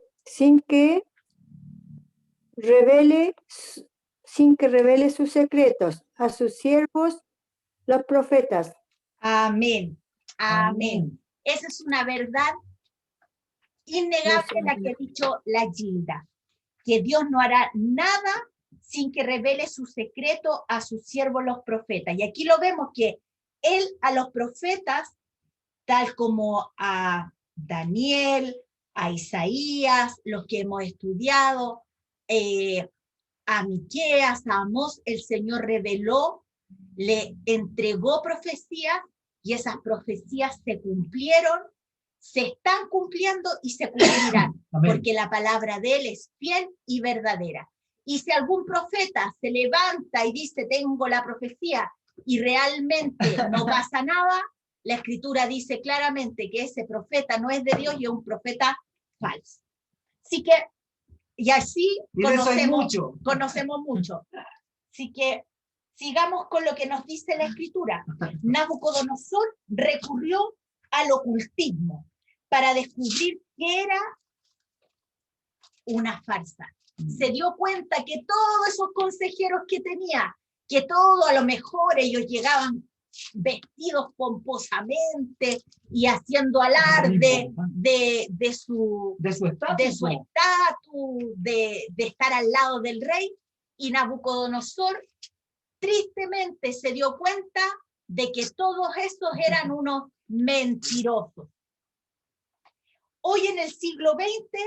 revele sus secretos a sus siervos, los profetas?
Amén. Amén.
Amén.
Esa es una verdad innegable la que ha dicho la Gilda, que Dios no hará nada sin que revele su secreto a sus siervos los profetas. Y aquí lo vemos que Él a los profetas, tal como a Daniel, a Isaías, los que hemos estudiado, a Miqueas, a Amós, el Señor reveló, le entregó profecías y esas profecías se cumplieron, se están cumpliendo y se cumplirán,
Amén.
porque la palabra de Él es fiel y verdadera. Y si algún profeta se levanta y dice, tengo la profecía, y realmente no pasa nada, la Escritura dice claramente que ese profeta no es de Dios y es un profeta falso. Así que, y así
Y de eso hay
conocemos mucho. Así que sigamos con lo que nos dice la Escritura. Nabucodonosor recurrió al ocultismo para descubrir qué era una farsa. Se dio cuenta que todos esos consejeros que tenía, que todo a lo mejor ellos llegaban vestidos pomposamente y haciendo alarde de su estatus, de estar al lado del rey, y Nabucodonosor tristemente se dio cuenta de que todos estos eran unos mentirosos. Hoy en el siglo XX,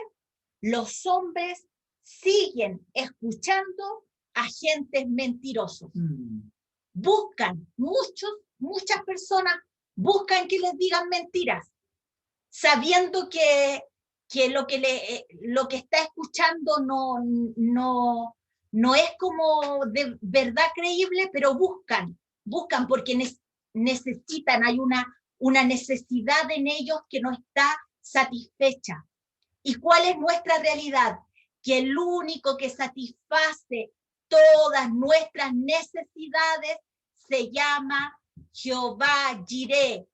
los hombres siguen escuchando a gentes mentirosos. Buscan, muchas personas buscan que les digan mentiras, sabiendo que lo que está escuchando no es como de verdad creíble, pero buscan porque necesitan, hay una necesidad en ellos que no está satisfecha. ¿Y cuál es nuestra realidad? Que el único que satisface todas nuestras necesidades se llama Jehová Jireh.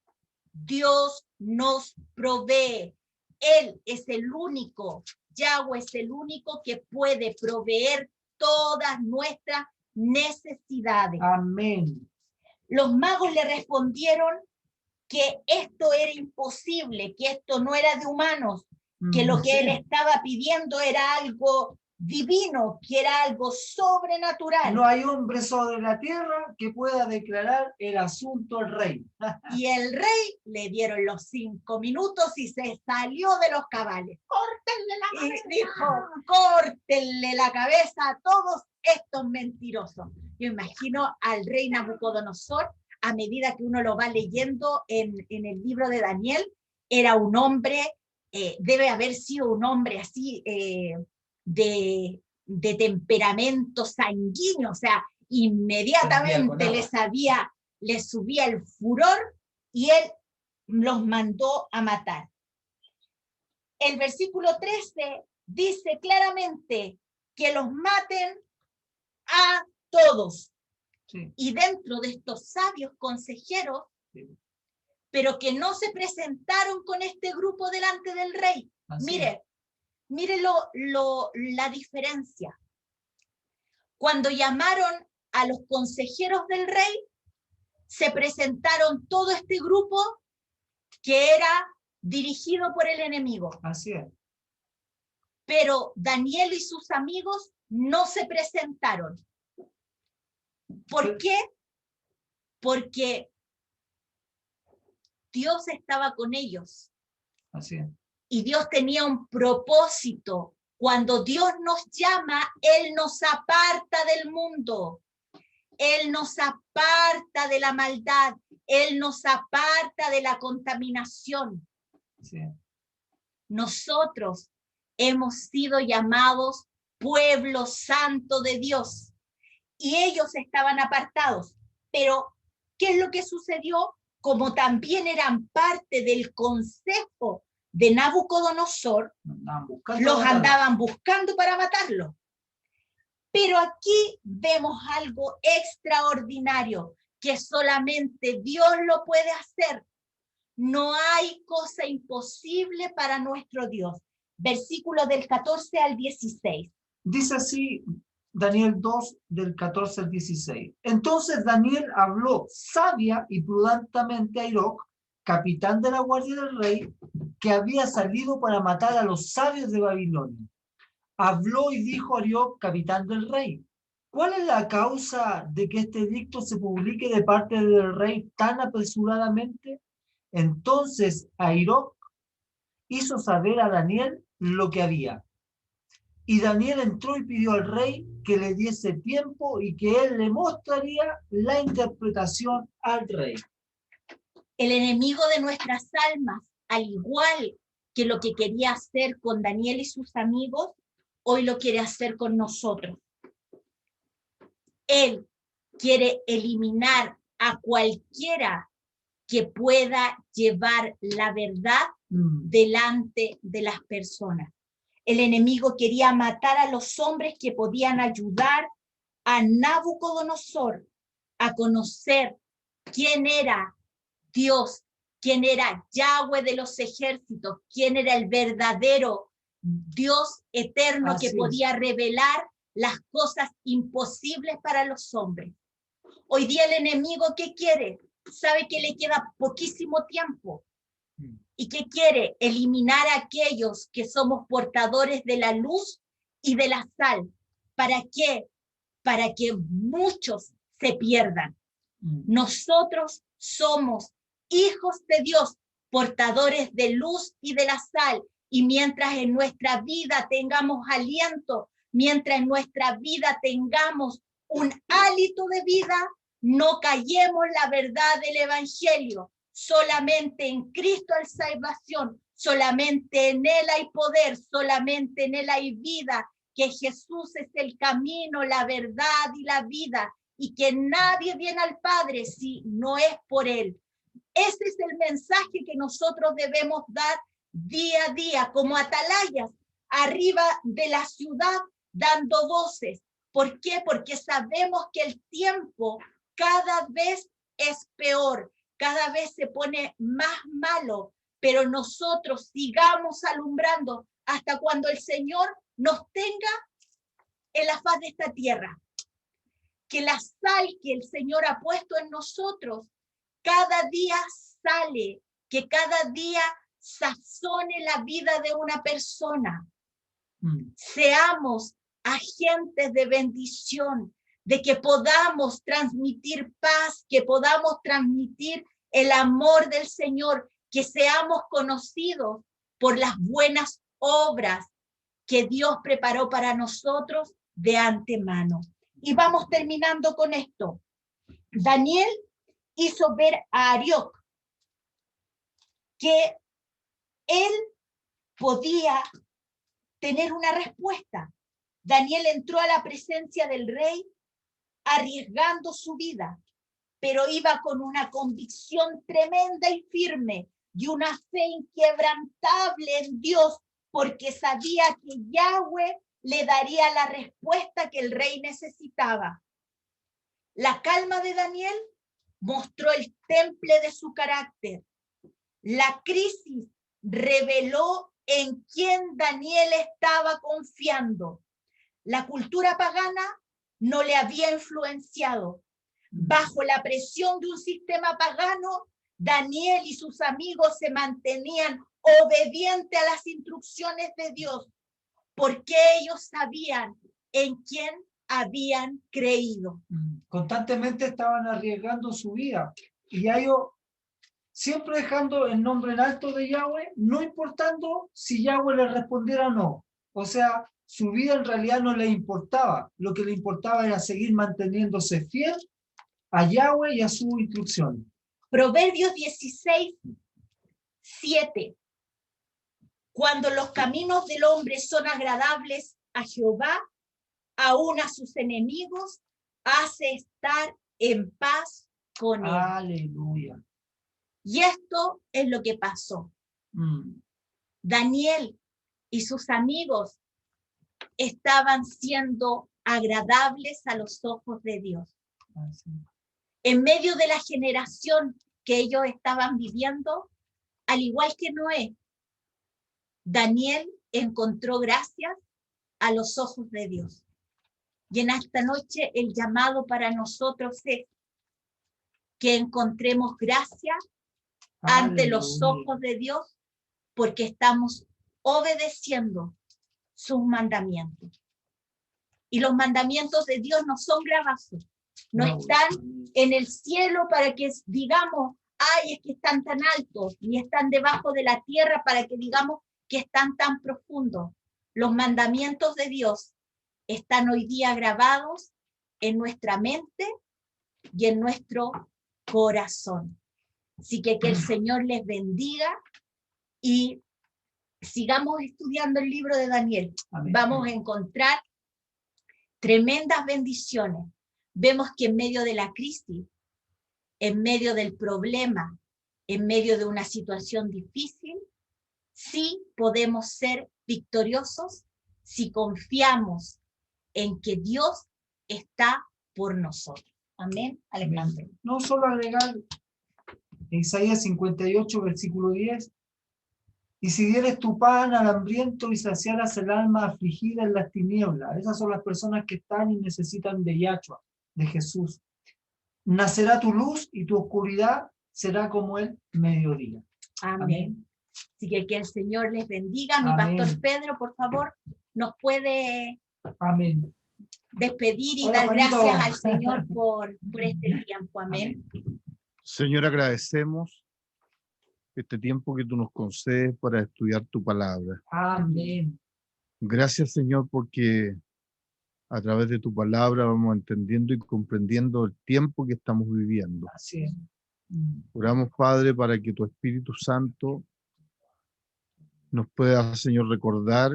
Dios nos provee. Él es el único, Yahweh es el único que puede proveer todas nuestras necesidades.
Amén.
Los magos le respondieron que esto era imposible, que esto no era de humanos, que lo que él estaba pidiendo era algo divino, que era algo sobrenatural.
No hay hombre sobre la tierra que pueda declarar el asunto al rey.
Y el rey le dieron los 5 minutos y se salió de los cabales. ¡Córtenle la cabeza! Y dijo, córtenle la cabeza a todos estos mentirosos. Yo imagino al rey Nabucodonosor, a medida que uno lo va leyendo en el libro de Daniel, era un hombre, debe haber sido un hombre así, de temperamento sanguíneo, o sea, inmediatamente le subía el furor y él los mandó a matar. El versículo 13 dice claramente que los maten a todos.
Sí.
Y dentro de estos sabios consejeros, pero que no se presentaron con este grupo delante del rey. Mire la diferencia. Cuando llamaron a los consejeros del rey, se presentaron todo este grupo que era dirigido por el enemigo.
Así es.
Pero Daniel y sus amigos no se presentaron. ¿Por qué? Porque Dios estaba con ellos.
Así es.
Y Dios tenía un propósito. Cuando Dios nos llama, Él nos aparta del mundo. Él nos aparta de la maldad. Él nos aparta de la contaminación.
Sí.
Nosotros hemos sido llamados pueblo santo de Dios. Y ellos estaban apartados. Pero, ¿qué es lo que sucedió? Como también eran parte del consejo de Nabucodonosor, los andaban buscando para matarlo. Pero aquí vemos algo extraordinario, que solamente Dios lo puede hacer. No hay cosa imposible para nuestro Dios. Versículo del 14 al 16.
Dice así Daniel 2, del 14 al 16. Entonces Daniel habló sabia y prudentemente a Aroc, capitán de la guardia del rey, que había salido para matar a los sabios de Babilonia. Habló y dijo a Aroc, capitán del rey: ¿cuál es la causa de que este edicto se publique de parte del rey tan apresuradamente? Entonces Aroc hizo saber a Daniel lo que había. Y Daniel entró y pidió al rey que le diese tiempo y que él le mostraría la interpretación al rey.
El enemigo de nuestras almas, al igual que lo que quería hacer con Daniel y sus amigos, hoy lo quiere hacer con nosotros. Él quiere eliminar a cualquiera que pueda llevar la verdad delante de las personas. El enemigo quería matar a los hombres que podían ayudar a Nabucodonosor a conocer quién era Dios, quién era Yahweh de los ejércitos, quién era el verdadero Dios eterno
Así
que
es.
podía revelar las cosas imposibles para los hombres. Hoy día el enemigo, ¿qué quiere? Sabe que le queda poquísimo tiempo. ¿Y qué quiere? Eliminar a aquellos que somos portadores de la luz y de la sal. ¿Para qué? Para que muchos se pierdan. Nosotros somos hijos de Dios, portadores de luz y de la sal. Y mientras en nuestra vida tengamos aliento, mientras en nuestra vida tengamos un hálito de vida, no callemos la verdad del Evangelio. Solamente en Cristo hay salvación, solamente en Él hay poder, solamente en Él hay vida, que Jesús es el camino, la verdad y la vida, y que nadie viene al Padre si no es por Él. Ese es el mensaje que nosotros debemos dar día a día, como atalayas, arriba de la ciudad, dando voces. ¿Por qué? Porque sabemos que el tiempo cada vez es peor, cada vez se pone más malo, pero nosotros sigamos alumbrando hasta cuando el Señor nos tenga en la faz de esta tierra. Que la sal que el Señor ha puesto en nosotros cada día sale, que cada día sazone la vida de una persona. Seamos agentes de bendición, de que podamos transmitir paz, que podamos transmitir el amor del Señor, que seamos conocidos por las buenas obras que Dios preparó para nosotros de antemano. Y vamos terminando con esto. Daniel hizo ver a Arioc que él podía tener una respuesta. Daniel entró a la presencia del rey arriesgando su vida, pero iba con una convicción tremenda y firme y una fe inquebrantable en Dios, porque sabía que Yahweh le daría la respuesta que el rey necesitaba. La calma de Daniel mostró el temple de su carácter. La crisis reveló en quién Daniel estaba confiando. La cultura pagana no le había influenciado. Bajo la presión de un sistema pagano, Daniel y sus amigos se mantenían obedientes a las instrucciones de Dios, porque ellos sabían en quién habían creído.
Constantemente estaban arriesgando su vida y ellos siempre dejando el nombre en alto de Yahweh, no importando si Yahweh les respondiera o no. O sea, su vida en realidad no le importaba. Lo que le importaba era seguir manteniéndose fiel a Yahweh y a su instrucción.
Proverbios 16:7. Cuando los caminos del hombre son agradables a Jehová, aún a sus enemigos hace estar en paz con él.
Aleluya.
Y esto es lo que pasó. Daniel y sus amigos estaban siendo agradables a los ojos de Dios. En medio de la generación que ellos estaban viviendo, al igual que Noé, Daniel encontró gracias a los ojos de Dios. Y en esta noche el llamado para nosotros es que encontremos gracia ante los ojos de Dios, porque estamos obedeciendo sus mandamientos. Y los mandamientos de Dios no son grabazos, no están en el cielo para que digamos, ay, es que están tan altos, ni están debajo de la tierra para que digamos que están tan profundos. Los mandamientos de Dios están hoy día grabados en nuestra mente y en nuestro corazón. Así que el Señor les bendiga y sigamos estudiando el libro de Daniel. Amén. Vamos a encontrar tremendas bendiciones. Vemos que en medio de la crisis, en medio del problema, en medio de una situación difícil, sí podemos ser victoriosos si confiamos en que Dios está por nosotros. Amén, Alejandro.
No solo agregar Isaías 58, versículo 10, Y si dieres tu pan al hambriento y saciaras el alma afligida en las tinieblas. Esas son las personas que están y necesitan de Yahshua, de Jesús. Nacerá tu luz y tu oscuridad será como el mediodía.
Amén. Así que el Señor les bendiga. Mi
Amén.
pastor Pedro, por favor, nos puede
Amén.
despedir y
Hola,
dar
Juanito.
gracias al Señor por este tiempo. Amén.
Señor, agradecemos este tiempo que tú nos concedes para estudiar tu palabra.
Amén.
Gracias, Señor, porque a través de tu palabra vamos entendiendo y comprendiendo el tiempo que estamos viviendo.
Así es.
Oramos, Padre, para que tu Espíritu Santo nos pueda, Señor, recordar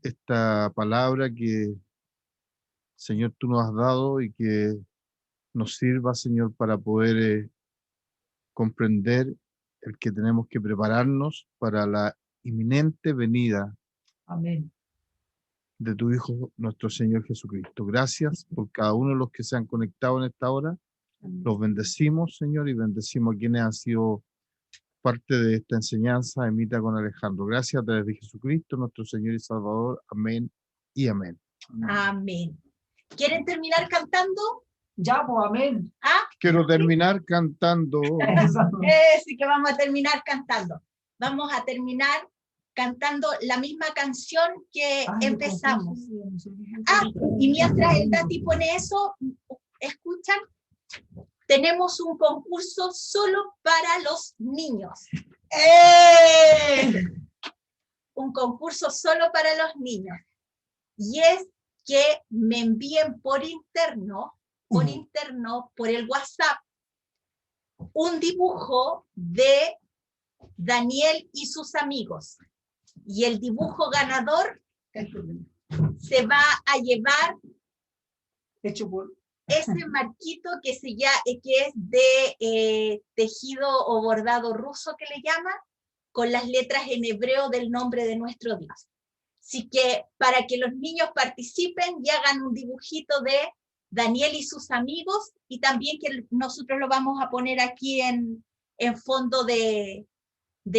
esta palabra que, Señor, tú nos has dado y que nos sirva, Señor, para poder comprender el que tenemos que prepararnos para la inminente venida
Amén.
de tu Hijo, nuestro Señor Jesucristo. Gracias por cada uno de los que se han conectado en esta hora. Los bendecimos, Señor, y bendecimos a quienes han sido parte de esta enseñanza. Emita con Alejandro. Gracias a través de Jesucristo, nuestro Señor y Salvador. Amén y amén.
Amén. ¿Quieren terminar cantando?
Ya, pues, amén.
¿Ah?
Quiero terminar cantando.
Sí que vamos a terminar cantando. Vamos a terminar cantando la misma canción que empezamos. Y mientras el Dati pone eso, ¿escuchan? Tenemos un concurso solo para los niños. Un concurso solo para los niños. Y es que me envíen por interno, por el WhatsApp, un dibujo de Daniel y sus amigos. Y el dibujo ganador se va a llevar
Hecho por...
ese marquito que es de tejido o bordado ruso que le llaman, con las letras en hebreo del nombre de nuestro Dios. Así que para que los niños participen y hagan un dibujito de Daniel y sus amigos, y también que nosotros lo vamos a poner aquí en fondo de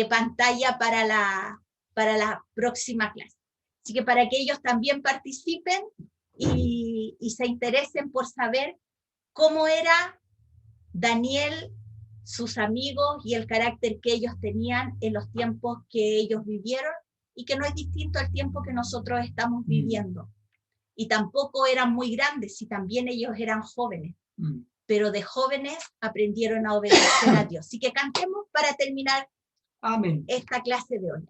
pantalla para la próxima clase. Así que para que ellos también participen y se interesen por saber cómo era Daniel, sus amigos y el carácter que ellos tenían en los tiempos que ellos vivieron, y que no es distinto al tiempo que nosotros estamos viviendo. Y tampoco eran muy grandes, si también ellos eran jóvenes, pero de jóvenes aprendieron a obedecer a Dios. Así que cantemos para terminar
Amén.
esta clase de hoy.